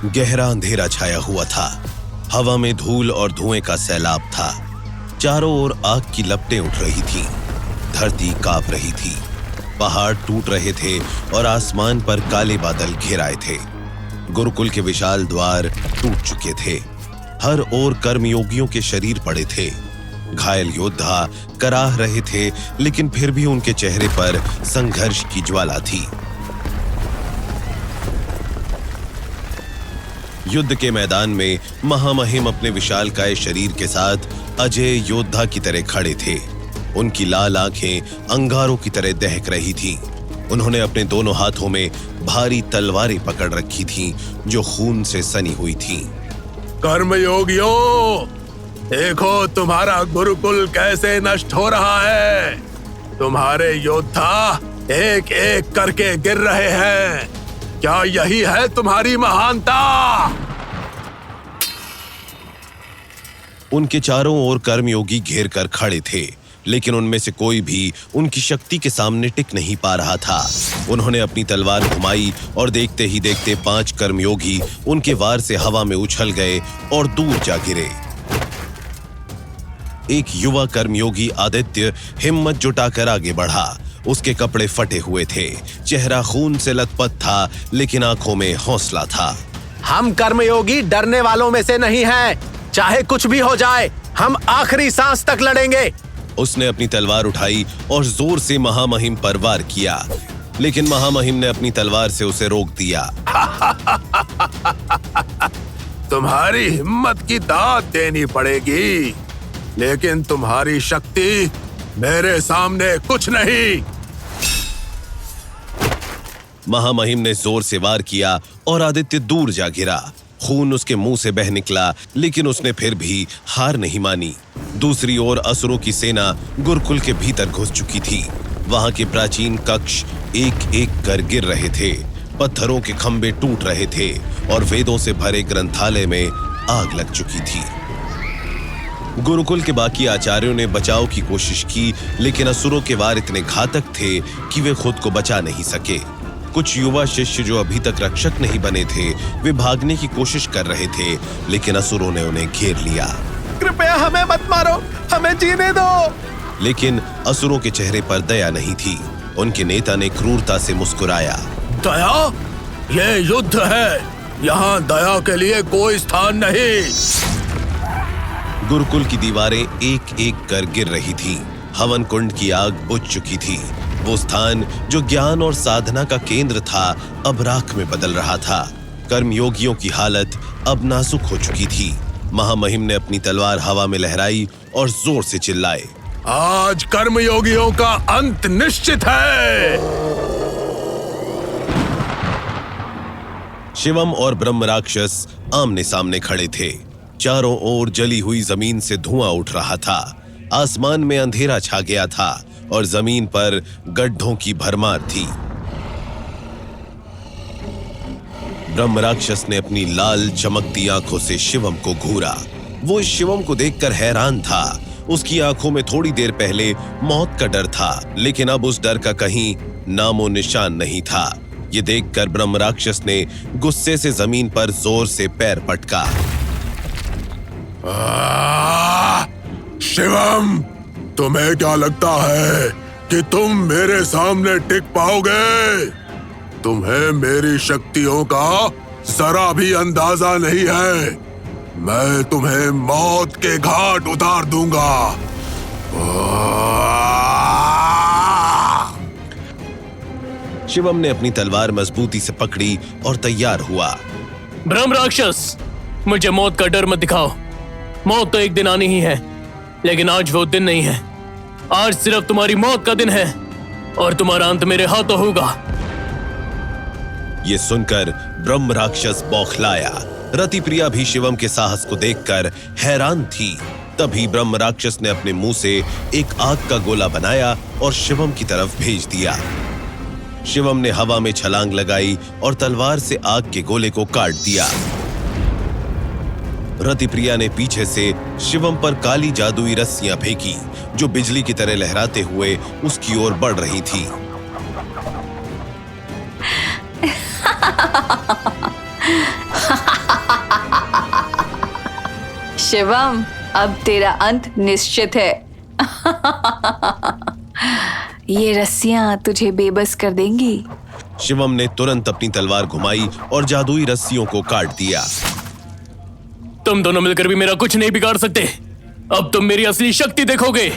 गहरा अंधेरा छाया हुआ था। हवा में धूल और धुएं का सैलाब था। चारों ओर आग की लपटें उठ रही थीं। धरती कांप रही थी। पहाड़ टूट रहे थे और आसमान पर काले बादल घेराए थे। गुरुकुल के विशाल द्वार टूट चुके थे। हर ओर कर्मयोगियों के शरीर पड़े थे। घायल योद्धा कराह रहे थे, लेकिन फिर भी उनके चेहरे पर संघर्ष की ज्वाला थी। युद्ध के मैदान में महामहिम अपने विशालकाय शरीर के साथ अजय योद्धा की तरह खड़े थे। उनकी लाल आंखें अंगारों की तरह दहक रही थीं। उन्होंने अपने दोनों हाथों में भारी तलवारें पकड़ रखी थीं, जो खून से सनी हुई थीं। कर्मयोगियों, देखो तुम्हारा गुरुकुल कैसे नष्ट हो रहा है। तुम्हारे योद्धा एक एक करके गिर रहे हैं। क्या यही है तुम्हारी महानता? उनके चारों ओर कर्मयोगी घेर कर खड़े थे, लेकिन उनमें से कोई भी उनकी शक्ति के सामने टिक नहीं पा रहा था। उन्होंने अपनी तलवार घुमाई और देखते ही देखते 5 कर्मयोगी उनके वार से हवा में उछल गए और दूर जा गिरे। एक युवा कर्मयोगी आदित्य हिम्मत जुटाकर आगे बढ़ा। उसके कपड़े फटे हुए थे, चेहरा खून से लथपथ था, लेकिन आंखों में हौसला था। हम कर्मयोगी डरने वालों में से नहीं हैं। चाहे कुछ भी हो जाए, हम आखिरी सांस तक लड़ेंगे। उसने अपनी तलवार उठाई और जोर से महामहिम पर वार किया, लेकिन महामहिम ने अपनी तलवार से उसे रोक दिया। तुम्हारी हिम्मत की दाद देनी पड़ेगी, लेकिन तुम्हारी शक्ति मेरे सामने कुछ नहीं। महामहिम ने जोर से वार किया और आदित्य दूर जा गिरा। खून उसके मुंह से बह निकला, लेकिन उसने फिर भी हार नहीं मानी। दूसरी ओर असुरों की सेना गुरुकुल के भीतर घुस चुकी थी। वहां के प्राचीन कक्ष एक एक कर गिर रहे थे। पत्थरों के खंभे टूट रहे थे और वेदों से भरे ग्रंथालय में आग लग चुकी थी। गुरुकुल के बाकी आचार्यों ने बचाव की कोशिश की, लेकिन असुरों के वार इतने घातक थे कि वे खुद को बचा नहीं सके। कुछ युवा शिष्य जो अभी तक रक्षक नहीं बने थे, वे भागने की कोशिश कर रहे थे, लेकिन असुरों ने उन्हें घेर लिया। कृपया हमें मत मारो, हमें जीने दो। लेकिन असुरों के चेहरे पर दया नहीं थी। उनके नेता ने क्रूरता से मुस्कुराया। दया? ये युद्ध है, यहाँ दया के लिए कोई स्थान नहीं। गुरुकुल की दीवारें एक एक कर गिर रही थीं। हवन कुंड की आग बुझ चुकी थी। वो स्थान जो ज्ञान और साधना का केंद्र था, अब राख में बदल रहा था। कर्मयोगियों की हालत अब नाजुक हो चुकी थी। महामहिम ने अपनी तलवार हवा में लहराई और जोर से चिल्लाए, आज कर्मयोगियों का अंत निश्चित है। शिवम और ब्रह्म राक्षस आमने सामने खड़े थे। चारों ओर जली हुई जमीन से धुआं उठ रहा था। आसमान में अंधेरा छा गया था और जमीन पर गड्ढों की भरमार थी। ब्रह्म राक्षस ने अपनी लाल चमकती आंखों से शिवम को घूरा। वो इस शिवम को देखकर हैरान था। उसकी आंखों में थोड़ी देर पहले मौत का डर था, लेकिन अब उस डर का कहीं नामो निशान नहीं था। ये देखकर ब्रह्म राक्षस ने गुस्से से जमीन पर जोर से पैर पटका। शिवम, तुम्हें क्या लगता है कि तुम मेरे सामने टिक पाओगे? तुम्हें मेरी शक्तियों का जरा भी अंदाजा नहीं है। मैं तुम्हें मौत के घाट उतार दूंगा। शिवम ने अपनी तलवार मजबूती से पकड़ी और तैयार हुआ। ब्रह्म राक्षस, मुझे मौत का डर मत दिखाओ। मौत तो एक दिन आनी ही है, लेकिन आज वो दिन नहीं है। आज सिर्फ तुम्हारी मौत का दिन है और तुम्हारा अंत मेरे हाथों होगा। ये सुनकर ब्रह्म राक्षस बौखलाया। रतिप्रिया भी शिवम के साहस को देखकर हैरान थी। तभी ब्रह्म राक्षस ने अपने मुंह से एक आग का गोला बनाया और शिवम की तरफ भेज दिया। शिवम ने हवा में छलांग लगाई और तलवार से आग के गोले को काट दिया। रतिप्रिया ने पीछे से शिवम पर काली जादुई रस्सियां फेंकी, जो बिजली की तरह लहराते हुए उसकी ओर बढ़ रही थी। शिवम, अब तेरा अंत निश्चित है। ये रस्सियां तुझे बेबस कर देंगी। शिवम ने तुरंत अपनी तलवार घुमाई और जादुई रस्सियों को काट दिया। तुम दोनों मिलकर भी मेरा कुछ नहीं बिगाड़ सकते। अब तुम मेरी असली शक्ति देखोगे।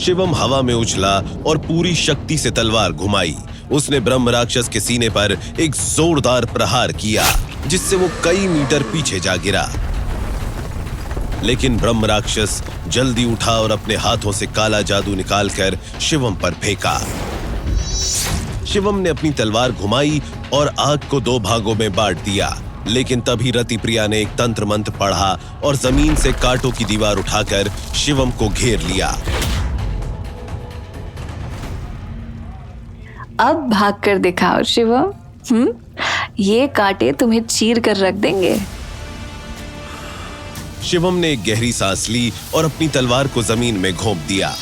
शिवम हवा में उछला और पूरी शक्ति से तलवार घुमाई। उसने ब्रह्म राक्षस के सीने पर एक जोरदार प्रहार किया, जिससे वो कई मीटर पीछे जा गिरा। लेकिन ब्रह्म राक्षस जल्दी उठा और अपने हाथों से काला जादू निकालकर शिवम पर फेंका। शिवम ने अपनी तलवार घुमाई और आग को 2 भागों में बांट दिया। लेकिन तभी रतिप्रिया ने एक तंत्र मंत्र पढ़ा और जमीन से कांटों की दीवार उठाकर शिवम को घेर लिया। अब भाग कर दिखाओ शिवम। ये कांटे तुम्हें चीर कर रख देंगे। शिवम ने एक गहरी सांस ली और अपनी तलवार को जमीन में घोंप दिया।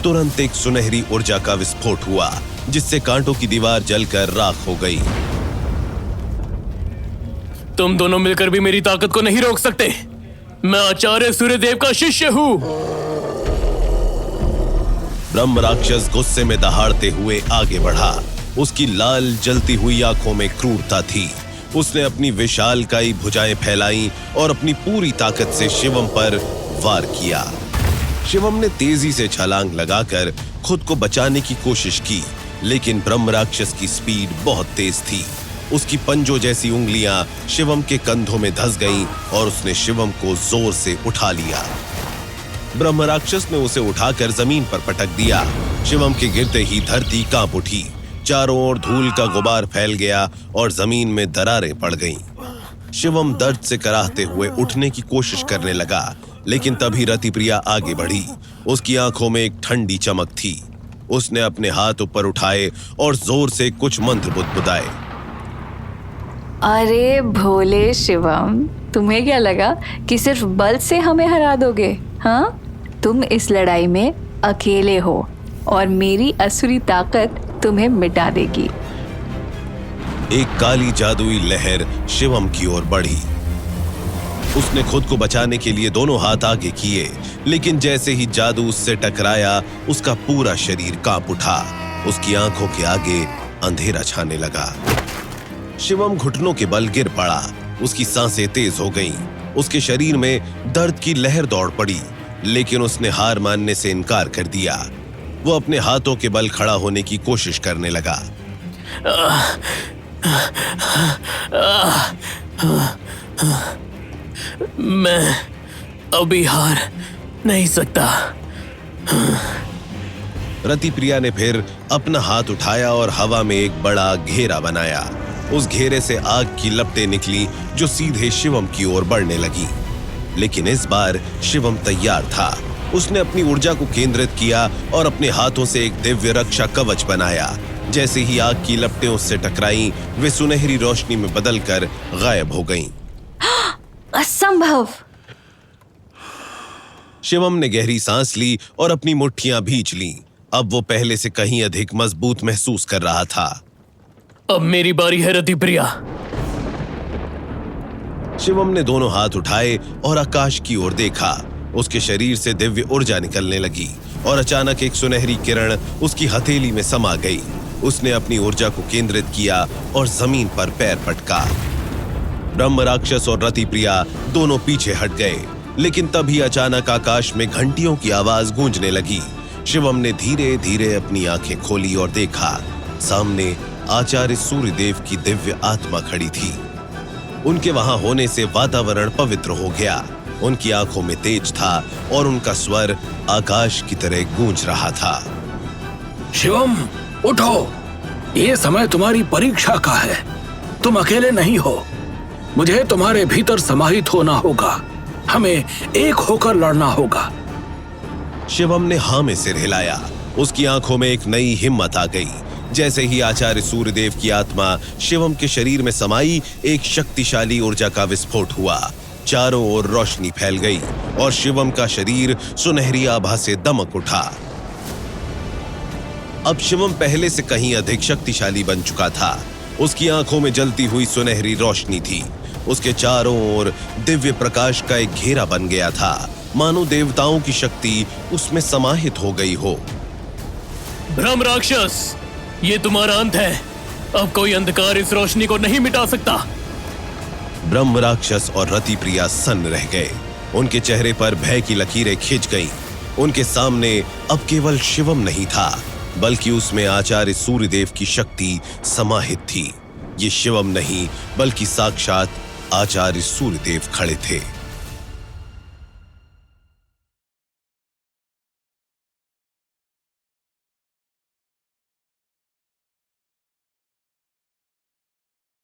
तुरंत एक सुनहरी ऊर्जा का विस्फोट हुआ, जिससे कांटों की दीवार जलकर राख हो गई। तुम दोनों मिलकर भी मेरी ताकत को नहीं रोक सकते। मैं आचार्य सूर्यदेव का शिष्य हूं। ब्रह्म राक्षस गुस्से में दहाड़ते हुए आगे बढ़ा। उसकी लाल जलती हुई आंखों में क्रूरता थी। उसने अपनी विशालकाय भुजाएं फैलाई और अपनी पूरी ताकत से शिवम पर वार किया। शिवम ने तेजी से छलांग लगाकर खुद को बचाने की कोशिश की, लेकिन ब्रह्म राक्षस की स्पीड बहुत तेज थी। उसकी पंजों जैसी उंगलियां शिवम के कंधों में धंस गईं और उसने शिवम को जोर से उठा लिया। ब्रह्म राक्षस ने उसे उठाकर जमीन पर पटक दिया। शिवम के गिरते ही धरती कांप उठी। चारों ओर धूल का गुबार फैल गया और जमीन में दरारें पड़ गईं। शिवम दर्द से कराहते हुए उठने की कोशिश करने लगा, लेकिन तभी रतिप्रिया आगे बढ़ी। उसकी आंखों में एक ठंडी चमक थी। उसने अपने हाथ ऊपर उठाए और जोर से कुछ मंत्र बुदबुदाए। अरे भोले शिवम, तुम्हें क्या लगा कि सिर्फ बल से हमें हरा दोगे? हाँ, तुम इस लड़ाई में अकेले हो और मेरी असुरी ताकत तुम्हें मिटा देगी। एक काली जादुई लहर शिवम की ओर बढ़ी। उसने खुद को बचाने के लिए दोनों हाथ आगे किए, लेकिन जैसे ही जादू उससे टकराया, उसका पूरा शरीर कांप उठा। उसकी आंखों के आगे अंधेरा छाने लगा। शिवम घुटनों के बल गिर पड़ा। उसकी सांसें तेज हो गईं। उसके शरीर में दर्द की लहर दौड़ पड़ी, लेकिन उसने हार मानने से इनकार कर दिया। वो अपने हाथों के बल खड़ा होने की कोशिश करने लगा। मैं अभी हार नहीं सकता। रतिप्रिया ने फिर अपना हाथ उठाया और हवा में एक बड़ा घेरा बनाया। उस घेरे से आग की लपटें निकली जो सीधे शिवम की ओर बढ़ने लगी। लेकिन इस बार शिवम तैयार था। उसने अपनी ऊर्जा को केंद्रित किया और अपने हाथों से एक दिव्य रक्षा कवच बनाया। जैसे ही आग की लपटें उससे टकराईं, वे सुनहरी रोशनी में बदलकर गायब हो गईं। असंभव! शिवम ने गहरी सांस ली और अपनी मुट्ठियां भींच लीं। अब वो पहले से कहीं अधिक मजबूत महसूस कर रहा था। अब मेरी बारी है रतिप्रिया। शिवम ने दोनों हाथ उठाए और आकाश की ओर देखा। उसके शरीर से दिव्य ऊर्जा निकलने लगी और अचानक एक सुनहरी किरण उसकी हथेली में समा गई। उसने अपनी ऊर्जा को केंद्रित किया और जमीन पर पैर पटका। ब्रह्म राक्षस और रतिप्रिया दोनों पीछे हट गए, लेकिन तभी अचानक आकाश में घंटियों की आवाज गूंजने लगी। शिवम ने धीरे धीरे अपनी आंखें खोली और देखा, सामने आचार्य सूर्यदेव की दिव्य आत्मा खड़ी थी। उनके वहां होने से वातावरण पवित्र हो गया। उनकी आंखों में तेज था और उनका स्वर आकाश की तरह गूंज रहा था। शिवम, उठो। ये समय तुम्हारी परीक्षा का है। तुम अकेले नहीं हो। मुझे तुम्हारे भीतर समाहित होना होगा। हमें एक होकर लड़ना होगा। शिवम ने हाँ में सिर हिलाया। उसकी आंखों में एक नई हिम्मत आ गई। जैसे ही आचार्य सूर्यदेव की आत्मा शिवम के शरीर में समाई, एक शक्तिशाली ऊर्जा का विस्फोट हुआ। चारों ओर रोशनी फैल गई और शिवम का शरीर सुनहरी आभा से दमक उठा। अब शिवम पहले से कहीं अधिक शक्तिशाली बन चुका था। उसकी आंखों में जलती हुई सुनहरी रोशनी थी। उसके चारों ओर दिव्य प्रकाश का एक घेरा बन गया था, मानो देवताओं की शक्ति उसमें समाहित हो गई हो। ब्रह्म राक्षस, ये तुम्हारा अंत है। अब कोई अंधकार इस रोशनी को नहीं मिटा सकता। ब्रह्म राक्षस और रति प्रिया सन्न रह गए। उनके चेहरे पर भय की लकीरें खिंच गईं। उनके सामने अब केवल शिवम नहीं था, बल्कि उसमें आचार्य सूर्यदेव की शक्ति समाहित थी। ये शिवम नहीं, बल्कि साक्षात आचार्य सूर्यदेव खड़े थे।